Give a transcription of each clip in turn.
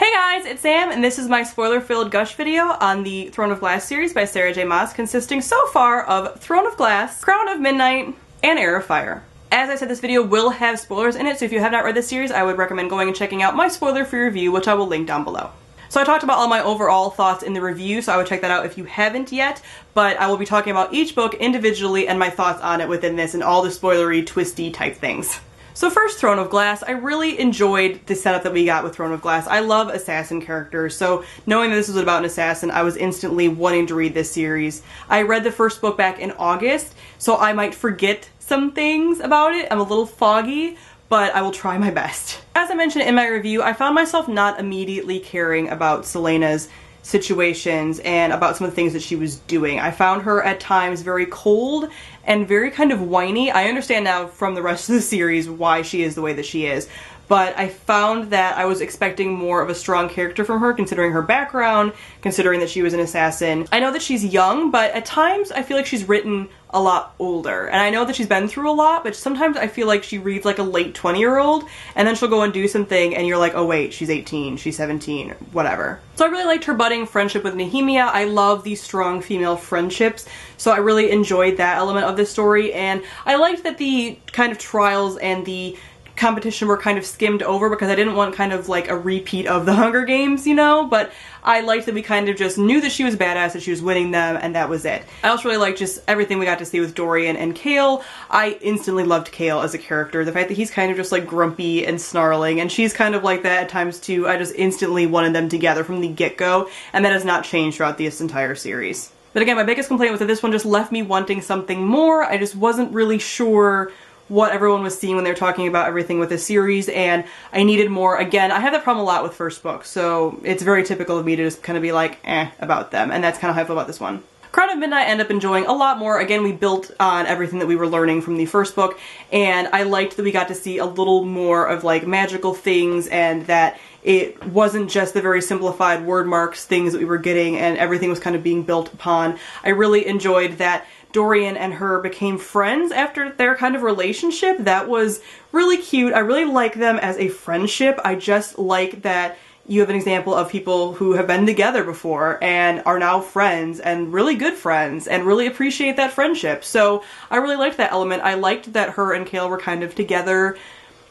Hey guys, it's Sam, and this is my spoiler-filled GUSH video on the Throne of Glass series by Sarah J. Maas, consisting so far of Throne of Glass, Crown of Midnight, and Heir of Fire. As I said, this video will have spoilers in it, so if you have not read this series, I would recommend going and checking out my spoiler-free review, which I will link down below. So I talked about all my overall thoughts in the review, so I would check that out if you haven't yet, but I will be talking about each book individually and my thoughts on it within this and all the spoilery, twisty type things. So first, Throne of Glass. I really enjoyed the setup that we got with Throne of Glass. I love assassin characters, so knowing that this was about an assassin, I was instantly wanting to read this series. I read the first book back in August, so I might forget some things about it. I'm a little foggy, but I will try my best. As I mentioned in my review, I found myself not immediately caring about Celaena's situations and about some of the things that she was doing. I found her at times very cold and very kind of whiny. I understand now from the rest of the series why she is the way that she is, but I found that I was expecting more of a strong character from her, considering her background, considering that she was an assassin. I know that she's young, but at times I feel like she's written a lot older. And I know that she's been through a lot, but sometimes I feel like she reads like a late 20-year-old, and then she'll go and do something and you're like, oh wait, she's 18, she's 17, whatever. So I really liked her budding friendship with Nehemia. I love these strong female friendships, so I really enjoyed that element of this story, and I liked that the kind of trials and the competition were kind of skimmed over because I didn't want kind of like a repeat of the Hunger Games, you know, but I liked that we kind of just knew that she was badass, that she was winning them, and that was it. I also really liked just everything we got to see with Dorian and Chaol. I instantly loved Chaol as a character. The fact that he's kind of just like grumpy and snarling, and she's kind of like that at times too. I just instantly wanted them together from the get-go, and that has not changed throughout this entire series. But again, my biggest complaint was that this one just left me wanting something more. I just wasn't really sure what everyone was seeing when they were talking about everything with the series, and I needed more. Again, I have that problem a lot with first books, so it's very typical of me to just kind of be like, about them, and that's kind of how I feel about this one. Crown of Midnight I ended up enjoying a lot more. Again, we built on everything that we were learning from the first book, and I liked that we got to see a little more of like magical things, and that it wasn't just the very simplified word marks things that we were getting, and everything was kind of being built upon. I really enjoyed that Dorian and her became friends after their kind of relationship. That was really cute. I really like them as a friendship. I just like that you have an example of people who have been together before and are now friends, and really good friends, and really appreciate that friendship. So I really liked that element. I liked that her and Chaol were kind of together.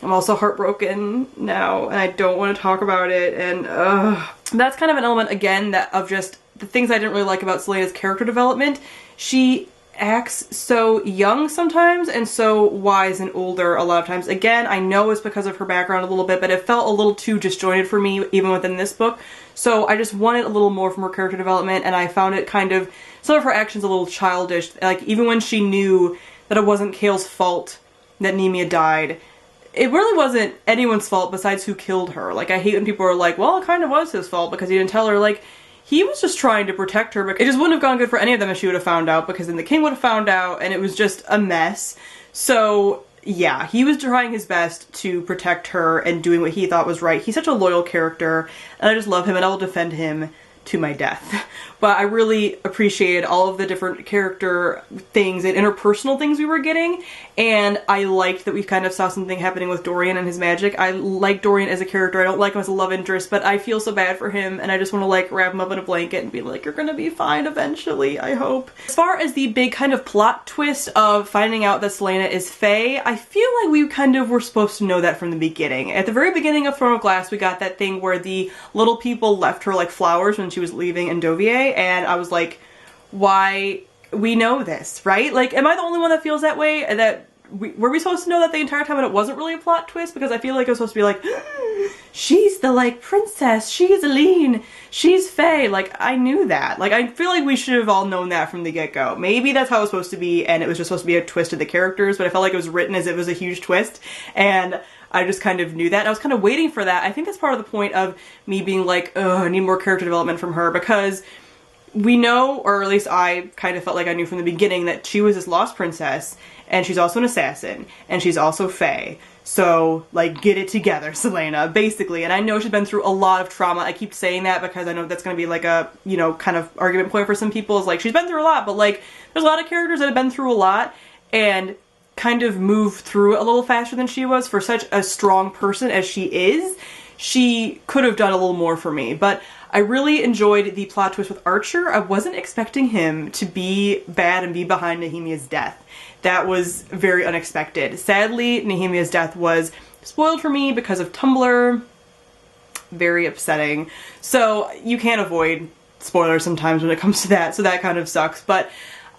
I'm also heartbroken now, and I don't want to talk about it, and that's kind of an element, again, that of just the things I didn't really like about Celaena's character development. She acts so young sometimes and so wise and older a lot of times. Again, I know it's because of her background a little bit, but it felt a little too disjointed for me even within this book. So I just wanted a little more from her character development, and I found it kind of, some of her actions a little childish. Like, even when she knew that it wasn't Chaol's fault that Nehemia died, it really wasn't anyone's fault besides who killed her. Like, I hate when people are like, well, it kind of was his fault because he didn't tell her. Like, he was just trying to protect her, but it just wouldn't have gone good for any of them if she would have found out, because then the king would have found out, and it was just a mess. So yeah, he was trying his best to protect her and doing what he thought was right. He's such a loyal character, and I just love him, and I will defend him to my death. But I really appreciated all of the different character things and interpersonal things we were getting, and I liked that we kind of saw something happening with Dorian and his magic. I like Dorian as a character. I don't like him as a love interest, but I feel so bad for him, and I just want to like wrap him up in a blanket and be like, you're gonna be fine eventually, I hope. As far as the big kind of plot twist of finding out that Celaena is Fae, I feel like we kind of were supposed to know that from the beginning. At the very beginning of Throne of Glass, we got that thing where the little people left her like flowers when she was leaving Endovier, and I was like, why? We know this, right? Like, am I the only one that feels that way? That were we supposed to know that the entire time and it wasn't really a plot twist? Because I feel like it was supposed to be like, she's the like princess, she's Aline, she's Fae. Like, I knew that. Like, I feel like we should have all known that from the get-go. Maybe that's how it was supposed to be, and it was just supposed to be a twist of the characters, but I felt like it was written as it was a huge twist, and I just kind of knew that, and I was kind of waiting for that. I think that's part of the point of me being like, ugh, I need more character development from her, because we know, or at least I kind of felt like I knew from the beginning, that she was this lost princess, and she's also an assassin, and she's also Fae. So, like, get it together, Celaena, basically. And I know she's been through a lot of trauma. I keep saying that because I know that's going to be like a, you know, kind of argument point for some people, is like, she's been through a lot, but like, there's a lot of characters that have been through a lot, and kind of move through it a little faster than she was. For such a strong person as she is, she could have done a little more for me. But I really enjoyed the plot twist with Archer. I wasn't expecting him to be bad and be behind Nehemia's death. That was very unexpected. Sadly, Nehemia's death was spoiled for me because of Tumblr. Very upsetting. So you can't avoid spoilers sometimes when it comes to that, so that kind of sucks. But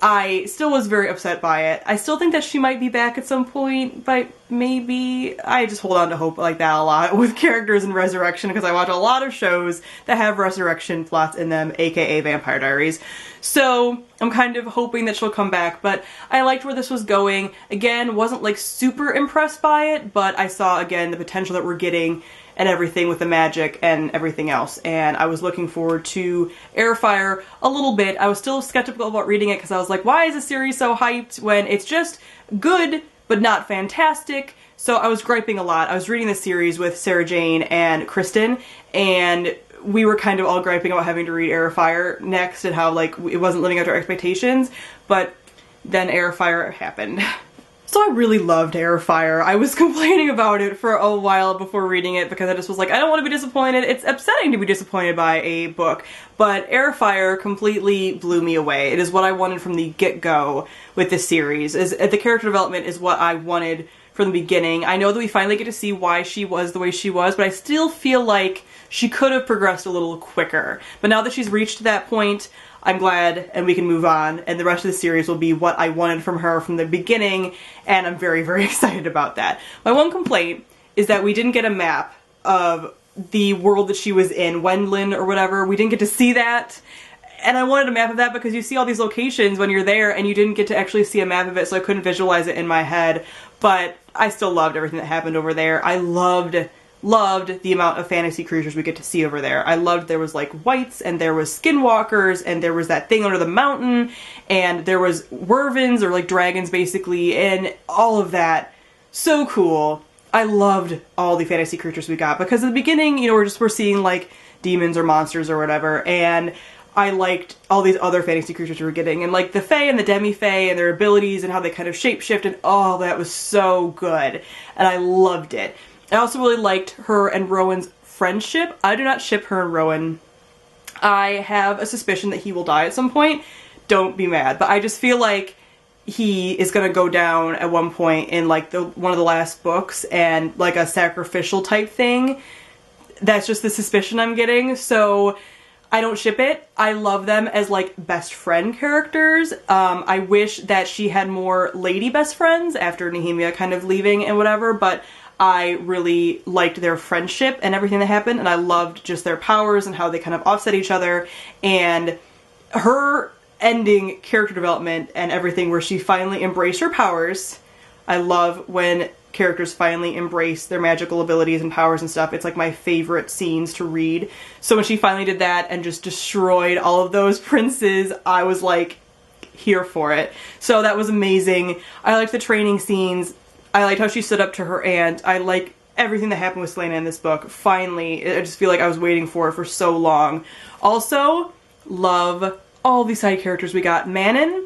I still was very upset by it. I still think that she might be back at some point, but maybe I just hold on to hope like that a lot with characters in Resurrection, because I watch a lot of shows that have resurrection plots in them, aka Vampire Diaries. So I'm kind of hoping that she'll come back, but I liked where this was going. Again, wasn't like super impressed by it, but I saw again the potential that we're getting and everything with the magic and everything else. And I was looking forward to Heir of Fire a little bit. I was still skeptical about reading it because I was like, why is the series so hyped when it's just good but not fantastic? So I was griping a lot. I was reading the series with Sarah Jane and Kristen, and we were kind of all griping about having to read Heir of Fire next and how like it wasn't living up to our expectations, but then Heir of Fire happened. So I really loved Heir of Fire. I was complaining about it for a while before reading it because I just was like, I don't want to be disappointed. It's upsetting to be disappointed by a book, but Heir of Fire completely blew me away. It is what I wanted from the get-go with this series. The character development is what I wanted from the beginning. I know that we finally get to see why she was the way she was, but I still feel like she could have progressed a little quicker. But now that she's reached that point, I'm glad and we can move on, and the rest of the series will be what I wanted from her from the beginning, and I'm very, very excited about that. My one complaint is that we didn't get a map of the world that she was in, Wendland or whatever. We didn't get to see that, and I wanted a map of that because you see all these locations when you're there and you didn't get to actually see a map of it, so I couldn't visualize it in my head. But I still loved everything that happened over there. I loved the amount of fantasy creatures we get to see over there. I loved there was like wights, and there was skinwalkers, and there was that thing under the mountain, and there was wervins or like dragons basically, and all of that. So cool. I loved all the fantasy creatures we got because in the beginning, you know, we're seeing like demons or monsters or whatever, and I liked all these other fantasy creatures we were getting, and like the Fae and the Demi-Fae and their abilities and how they kind of shapeshift, and all that was so good, and I loved it. I also really liked her and Rowan's friendship. I do not ship her and Rowan. I have a suspicion that he will die at some point. Don't be mad. But I just feel like he is going to go down at one point in like one of the last books, and like a sacrificial type thing. That's just the suspicion I'm getting. So I don't ship it. I love them as like best friend characters. I wish that she had more lady best friends after Nehemia kind of leaving and whatever, but I really liked their friendship and everything that happened, and I loved just their powers and how they kind of offset each other, and her ending character development and everything where she finally embraced her powers. I love when characters finally embrace their magical abilities and powers and stuff. It's like my favorite scenes to read. So when she finally did that and just destroyed all of those princes, I was like here for it. So that was amazing. I liked the training scenes. I liked how she stood up to her aunt. I like everything that happened with Selena in this book. Finally, I just feel like I was waiting for it for so long. Also, love all these side characters we got. Manon,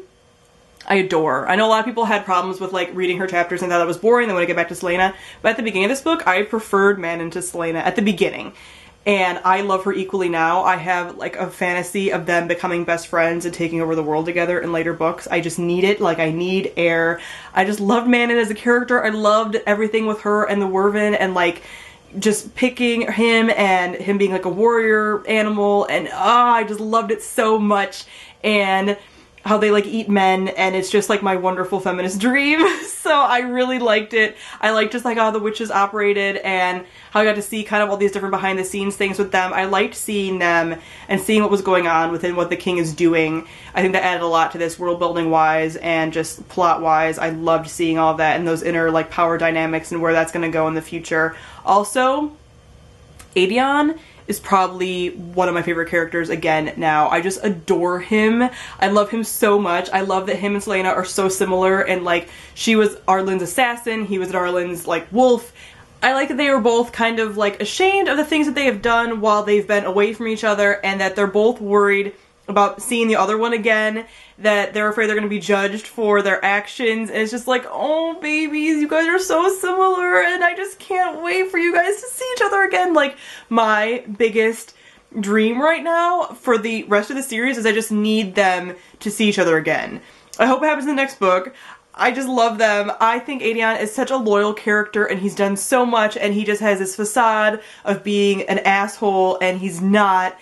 I adore. I know a lot of people had problems with like reading her chapters and thought it was boring. Then when I get back to Selena, but at the beginning of this book, I preferred Manon to Selena at the beginning. And I love her equally now. I have like a fantasy of them becoming best friends and taking over the world together in later books. I just need it. Like I need Heir. I just loved Manon as a character. I loved everything with her and the Wervin, and like just picking him and him being like a warrior animal, and I just loved it so much. And how they like eat men, and it's just like my wonderful feminist dream. So I really liked it. I liked just like how the witches operated and how I got to see kind of all these different behind the scenes things with them. I liked seeing them and seeing what was going on within what the king is doing. I think that added a lot to this world building wise and just plot wise. I loved seeing all of that and those inner like power dynamics and where that's going to go in the future. Also, Aedion is probably one of my favorite characters again now. I just adore him. I love him so much. I love that him and Selena are so similar, and like she was Arlen's assassin, he was Arlen's like wolf. I like that they were both kind of like ashamed of the things that they have done while they've been away from each other, and that they're both worried about seeing the other one again, that they're afraid they're going to be judged for their actions, and it's just like, oh babies, you guys are so similar, and I just can't wait for you guys to see each other again. Like, my biggest dream right now for the rest of the series is I just need them to see each other again. I hope it happens in the next book. I just love them. I think Aedion is such a loyal character, and he's done so much, and he just has this facade of being an asshole, and he's not.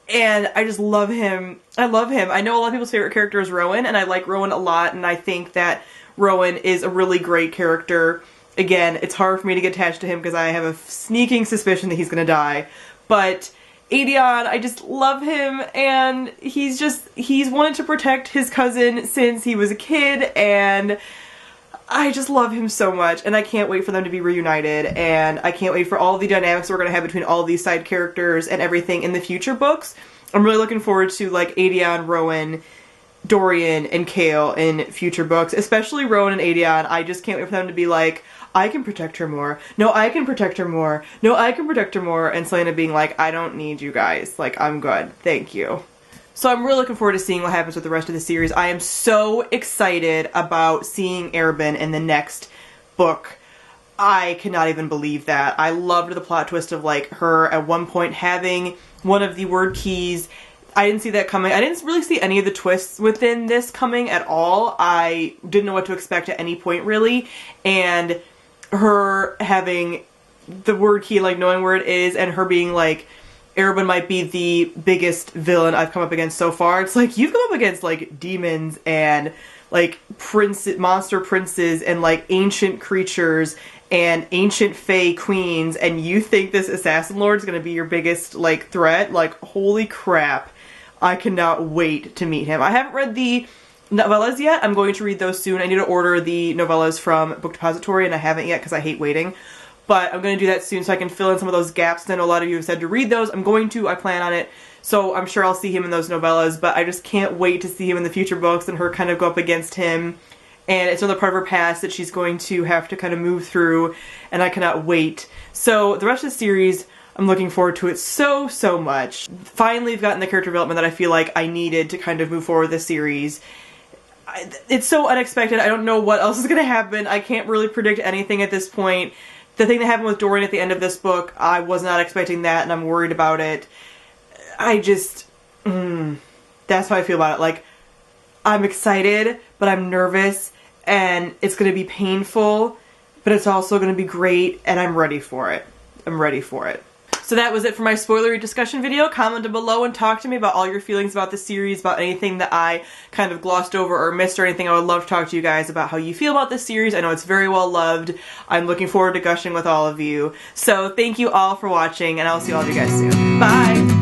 And I just love him. I love him. I know a lot of people's favorite character is Rowan, and I like Rowan a lot, and I think that Rowan is a really great character. Again, it's hard for me to get attached to him because I have a sneaking suspicion that he's gonna die. But Aedion, I just love him, and he's wanted to protect his cousin since he was a kid, and I just love him so much, and I can't wait for them to be reunited, and I can't wait for all the dynamics we're going to have between all these side characters and everything in the future books. I'm really looking forward to, like, Aedion, Rowan, Dorian, and Chaol in future books, especially Rowan and Aedion. I just can't wait for them to be like, I can protect her more. No, I can protect her more. No, I can protect her more. And Celaena being like, I don't need you guys. Like, I'm good. Thank you. So I'm really looking forward to seeing what happens with the rest of the series. I am so excited about seeing Erebin in the next book. I cannot even believe that. I loved the plot twist of, like, her at one point having one of the word keys. I didn't see that coming. I didn't really see any of the twists within this coming at all. I didn't know what to expect at any point, really. And her having the word key, like, knowing where it is, and her being like, Erebin might be the biggest villain I've come up against so far. It's like, you've come up against, like, demons and, like, monster princes and, like, ancient creatures and ancient fae queens, and you think this assassin lord is going to be your biggest, like, threat? Like, holy crap. I cannot wait to meet him. I haven't read the novellas yet. I'm going to read those soon. I need to order the novellas from Book Depository, and I haven't yet because I hate waiting. But I'm going to do that soon so I can fill in some of those gaps. I know a lot of you have said to read those. I'm going to. I plan on it. So I'm sure I'll see him in those novellas. But I just can't wait to see him in the future books and her kind of go up against him. And it's another part of her past that she's going to have to kind of move through. And I cannot wait. So the rest of the series, I'm looking forward to it so, so much. Finally, we've gotten the character development that I feel like I needed to kind of move forward with this series. It's so unexpected. I don't know what else is going to happen. I can't really predict anything at this point. The thing that happened with Dorian at the end of this book, I was not expecting that, and I'm worried about it. I just, that's how I feel about it. Like, I'm excited, but I'm nervous, and it's going to be painful, but it's also going to be great, and I'm ready for it. I'm ready for it. So that was it for my spoilery discussion video. Comment below and talk to me about all your feelings about the series, about anything that I kind of glossed over or missed or anything. I would love to talk to you guys about how you feel about this series. I know it's very well loved. I'm looking forward to gushing with all of you. So thank you all for watching, and I'll see all of you guys soon. Bye!